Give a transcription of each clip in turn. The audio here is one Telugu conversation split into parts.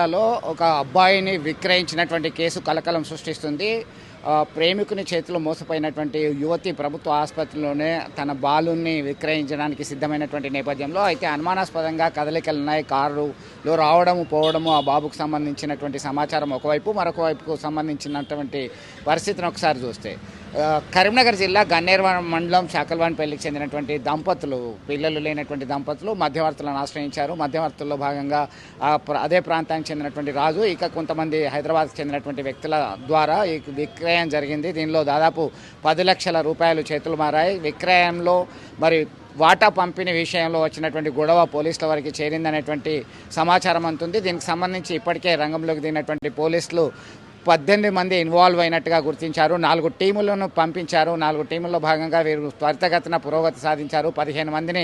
లో ఒక అబ్బాయిని విక్రయించినటువంటి కేసు కలకలం సృష్టిస్తుంది. ప్రేమికుని చేతిలో మోసపోయినటువంటి యువతి ప్రభుత్వ ఆసుపత్రిలోనే తన బాలుని విక్రయించడానికి సిద్ధమైనటువంటి నేపథ్యంలో అయితే అనుమానాస్పదంగా కదలికలున్నాయి. కారులో రావడము పోవడము, ఆ బాబుకు సంబంధించినటువంటి సమాచారం ఒకవైపు, మరొక వైపుకు సంబంధించినటువంటి పరిస్థితిని ఒకసారి చూస్తే కరీంనగర్ జిల్లా గన్నేరువరం మండలం శాకల్వానిపల్లికి చెందినటువంటి దంపతులు, పిల్లలు లేనటువంటి దంపతులు మధ్యవర్తులను ఆశ్రయించారు. మధ్యవర్తుల్లో భాగంగా అదే ప్రాంతానికి చెందినటువంటి రాజు, ఇక కొంతమంది హైదరాబాద్కి చెందినటువంటి వ్యక్తుల ద్వారా ఈ విక్రయం జరిగింది. దీనిలో దాదాపు 10 లక్షల రూపాయలు చేతులు మారాయి. విక్రయంలో మరి వాటా పంపిణీ విషయంలో వచ్చినటువంటి గొడవ పోలీసుల వరకు చేరిందనేటువంటి సమాచారం అందుతుంది. దీనికి సంబంధించి ఇప్పటికే రంగంలోకి దిగినటువంటి పోలీసులు 18 మంది ఇన్వాల్వ్ అయినట్టుగా గుర్తించారు. 4 టీములను పంపించారు. 4 టీముల్లో భాగంగా వీరు త్వరితగతిన పురోగతి సాధించారు. 15 మందిని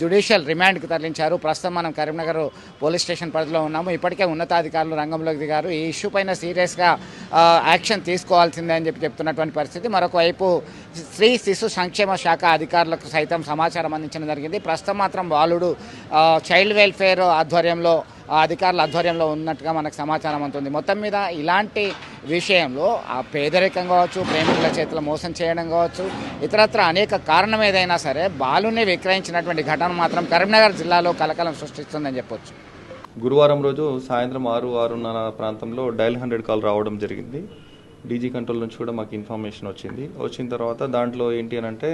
జ్యుడిషియల్ రిమాండ్కి తరలించారు. ప్రస్తుతం మనం కరీంనగర్ పోలీస్ స్టేషన్ పరిధిలో ఉన్నాము. ఇప్పటికే ఉన్నతాధికారులు రంగంలోకి దిగారు. ఈ ఇష్యూ పైన సీరియస్గా యాక్షన్ తీసుకోవాల్సిందే అని చెప్తున్నటువంటి పరిస్థితి. మరొక వైపు స్త్రీ శిశు సంక్షేమ శాఖ అధికారులకు సైతం సమాచారం అందించడం జరిగింది. ప్రస్తుతం మాత్రం బాలుడు చైల్డ్ వెల్ఫేర్ ఆధ్వర్యంలో అధికారుల ఆధ్వర్యంలో ఉన్నట్టుగా మనకు సమాచారం అందుతుంది. మొత్తం మీద ఇలాంటి విషయంలో ఆ పేదరికం కావచ్చు, ప్రేమికుల చేతుల మోసం చేయడం కావచ్చు, ఇతరత్ర అనేక కారణం ఏదైనా సరే బాలుని విక్రయించినటువంటి ఘటన మాత్రం కరీంనగర్ జిల్లాలో కలకలం సృష్టిస్తుందని చెప్పొచ్చు. గురువారం రోజు సాయంత్రం 6-6:30 ప్రాంతంలో డయల్ 100 కాల్ రావడం జరిగింది. డీజీ కంట్రోల్ నుంచి కూడా మాకు ఇన్ఫర్మేషన్ వచ్చిన తర్వాత దాంట్లో ఏంటి అని అంటే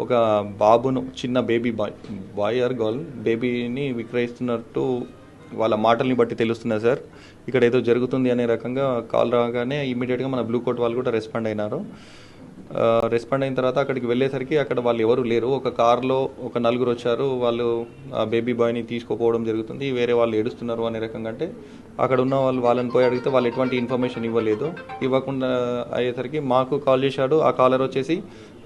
ఒక బాబును, చిన్న బేబీ బాయ్ ఆర్ గర్ల్ బేబీని విక్రయిస్తున్నట్టు వాళ్ళ మాటల్ని బట్టి తెలుస్తున్నారు సార్. ఇక్కడ ఏదో జరుగుతుంది అనే రకంగా కాల్ రాగానే ఇమీడియట్గా మన బ్లూ కోట్ వాళ్ళు కూడా రెస్పాండ్ అయినారు. రెస్పాండ్ అయిన తర్వాత అక్కడికి వెళ్ళేసరికి అక్కడ వాళ్ళు ఎవరు లేరు. ఒక కార్లో ఒక 4 వచ్చారు. వాళ్ళు ఆ బేబీ బాయ్ని తీసుకోపోవడం జరుగుతుంది. వేరే వాళ్ళు ఏడుస్తున్నారు అనే రకంగా అంటే అక్కడ ఉన్న వాళ్ళని పోయి అడిగితే వాళ్ళు ఎటువంటి ఇన్ఫర్మేషన్ ఇవ్వకుండా అయ్యేసరికి మాకు కాల్ చేశాడు. ఆ కాలర్ వచ్చేసి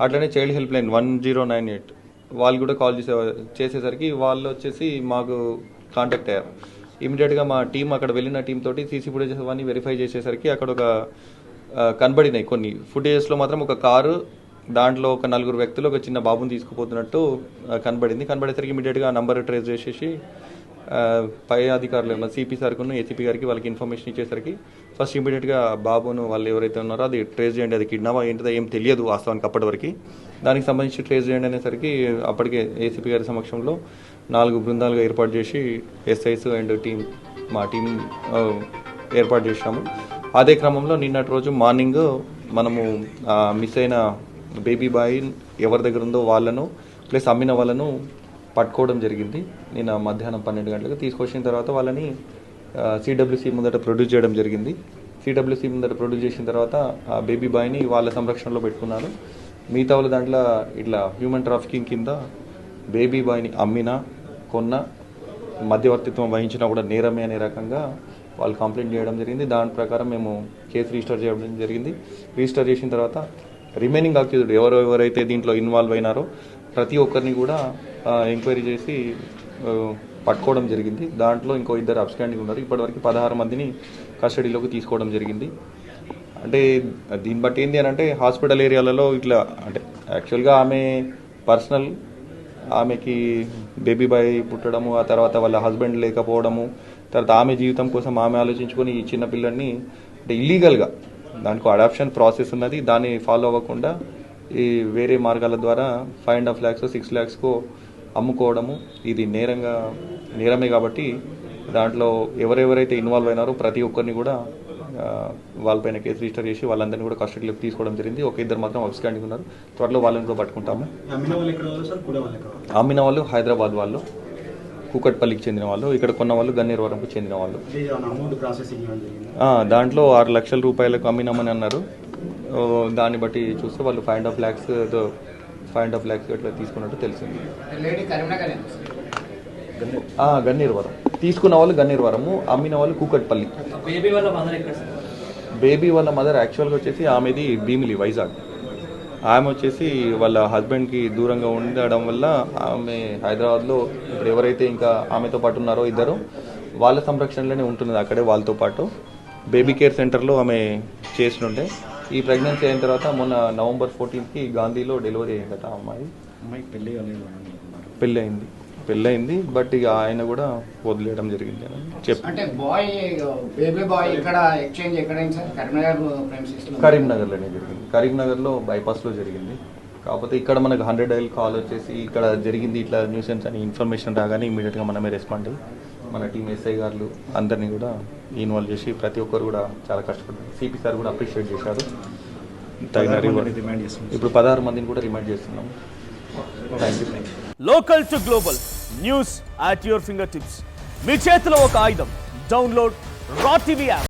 అట్లనే చైల్డ్ హెల్ప్ లైన్ 1098 వాళ్ళు కూడా కాల్ చేసేసరికి వాళ్ళు వచ్చేసి మాకు కాంటాక్ట్ అయ్యారు. ఇమీడియట్గా మా టీం అక్కడ వెళ్ళిన టీం తోటి సీసీ ఫుటేజెస్ అవన్నీ వెరిఫై చేసేసరికి అక్కడ ఒక కనబడినాయి కొన్ని ఫుటేజెస్లో మాత్రం ఒక కారు, దాంట్లో ఒక 4 వ్యక్తులు ఒక చిన్న బాబుని తీసుకుపోతున్నట్టు కనబడేసరికి ఇమీడియట్గా ఆ నంబర్ ట్రేస్ చేసేసి పై అధికారులు సిపి సార్కును ఏసీపీ గారికి వాళ్ళకి ఇన్ఫర్మేషన్ ఇచ్చేసరికి ఫస్ట్ ఇమీడియట్గా బాబును వాళ్ళు ఎవరైతే ఉన్నారో అది ట్రేస్ చేయండి, అది కిడ్నాప్ ఏంటిదో ఏం తెలియదు వాస్తవానికి అప్పటివరకు. దానికి సంబంధించి ట్రేస్ చేయండి అనేసరికి అప్పటికే ఏసీపీ గారి సమక్షంలో 4 బృందాలుగా ఏర్పాటు చేసి ఎస్ఐస్ అండ్ మా టీం ఏర్పాటు చేశాము. అదే క్రమంలో నిన్నటి రోజు మార్నింగ్ మనము మిస్ అయిన బేబీ బాయ్ ఎవరి దగ్గర ఉందో వాళ్ళను ప్లస్ అమ్మిన వాళ్ళను పట్టుకోవడం జరిగింది. నిన్న మధ్యాహ్నం 12 గంటలకు తీసుకొచ్చిన తర్వాత వాళ్ళని సిడబ్ల్యూసి ముందట ప్రొడ్యూస్ చేయడం జరిగింది. సిడబ్ల్యూసి ముందట ప్రొడ్యూస్ చేసిన తర్వాత ఆ బేబీ బాయ్ని వాళ్ళ సంరక్షణలో పెట్టుకున్నారు. మిగతా వాళ్ళ దాంట్లో ఇట్లా హ్యూమన్ ట్రాఫికింగ్ కింద బేబీ బాయ్ని అమ్మినా కొన్న మధ్యవర్తిత్వం వహించినా కూడా నేరమే అనే రకంగా వాళ్ళు కంప్లైంట్ చేయడం జరిగింది. దాని ప్రకారం మేము కేసు రిజిస్టర్ చేయడం జరిగింది. రిజిస్టర్ చేసిన తర్వాత రిమైనింగ్ అక్యూజ్డ్ ఎవరైతే దీంట్లో ఇన్వాల్వ్ అయినారో ప్రతి ఒక్కరిని కూడా ఎంక్వైరీ చేసి పట్టుకోవడం జరిగింది. దాంట్లో ఇంకో 2 అబ్స్కాండింగ్ ఉన్నారు. ఇప్పటివరకు 16 మందిని కస్టడీలోకి తీసుకోవడం జరిగింది. అంటే దీన్ని బట్టి ఏంటి అని అంటే హాస్పిటల్ ఏరియాలలో ఇట్లా అంటే యాక్చువల్గా ఆమె పర్సనల్, ఆమెకి బేబీ బాయ్ పుట్టడము, ఆ తర్వాత వాళ్ళ హస్బెండ్ లేకపోవడము, తర్వాత ఆమె జీవితం కోసం ఆమె ఆలోచించుకొని ఈ చిన్న పిల్లల్ని అంటే ఇల్లీగల్గా దానికి అడాప్షన్ ప్రాసెస్ ఉన్నది, దాన్ని ఫాలో అవ్వకుండా ఈ వేరే మార్గాల ద్వారా 5.5 lakhs 6 lakhs అమ్ముకోవడము ఇది నేరమే. కాబట్టి దాంట్లో ఎవరెవరైతే ఇన్వాల్వ్ అయినారో ప్రతి ఒక్కరిని కూడా వాళ్ళపైన కేసు రిజిస్టర్ చేసి వాళ్ళందరినీ కూడా కస్టడీలోకి తీసుకోవడం జరిగింది. ఒక 2 మాత్రం అబ్స్కాండింగ్ ఉన్నారు. త్వరలో వాళ్ళని కూడా పట్టుకుంటాము. అమ్మిన వాళ్ళు హైదరాబాద్ వాళ్ళు, కూకట్పల్లికి చెందిన వాళ్ళు, ఇక్కడ కొన్న వాళ్ళు గన్నేరువరంకు చెందిన వాళ్ళు. దాంట్లో 6 లక్షల రూపాయలకు అమ్మినామని అన్నారు. దాన్ని బట్టి చూస్తే వాళ్ళు 5.5 lakhs ఇట్లా తీసుకున్నట్టు తెలిసింది. గన్నేరువరం తీసుకున్న వాళ్ళు గన్నేరువరము, అమ్మిన వాళ్ళు కూకట్పల్లి. బేబీ వాళ్ళ మదర్ యాక్చువల్గా వచ్చేసి ఆమెది భీమిలి, వైజాగ్. ఆమె వచ్చేసి వాళ్ళ హస్బెండ్కి దూరంగా ఉండడం వల్ల ఆమె హైదరాబాద్లో ఇప్పుడు ఎవరైతే ఇంకా ఆమెతో పాటు ఉన్నారో 2 వాళ్ళ సంరక్షణలోనే ఉంటున్నది అక్కడే వాళ్ళతో పాటు. బేబీ కేర్ సెంటర్లో ఆమె చేస్తుంటే ఈ ప్రెగ్నెన్సీ అయిన తర్వాత మొన్న November 14th గాంధీలో డెలివరీ అయిందట. అమ్మాయి పెళ్ళి అయింది. పెళ్ళయింది, బట్ ఇక ఆయన కూడా వదిలేయడం జరిగింది అని చెప్పి. అంటే బేబీ బాయ్ ఇక్కడ ఎక్స్చేంజ్ ఎక్కడైంది సార్? కరీంనగర్ ప్రెమిసెస్లో. కరీంనగర్లోనే జరిగింది, కరీంనగర్లో బైపాస్లో జరిగింది. కాకపోతే ఇక్కడ మనకు 100 డైల్ కాల్ వచ్చేసి ఇక్కడ జరిగింది ఇట్లా న్యూసెన్స్ అని ఇన్ఫర్మేషన్ రాగానే ఇమీడియట్గా మనమే రెస్పాండ్ అయ్యి మన టీం ఎస్ఐ గారు అందరినీ కూడా ఇన్వాల్వ్ చేసి ప్రతి ఒక్కరు కూడా చాలా కష్టపడ్డారు. సిపి సార్ కూడా అప్రిషియేట్ చేశారు. ఇప్పుడు 16 మందిని కూడా రిమైండ్ చేస్తున్నాం. Thank you. Local to global news at your fingertips. మీ చేతిలో ఒక ఆయుధం. డౌన్లోడ్ రా టీవీ యాప్.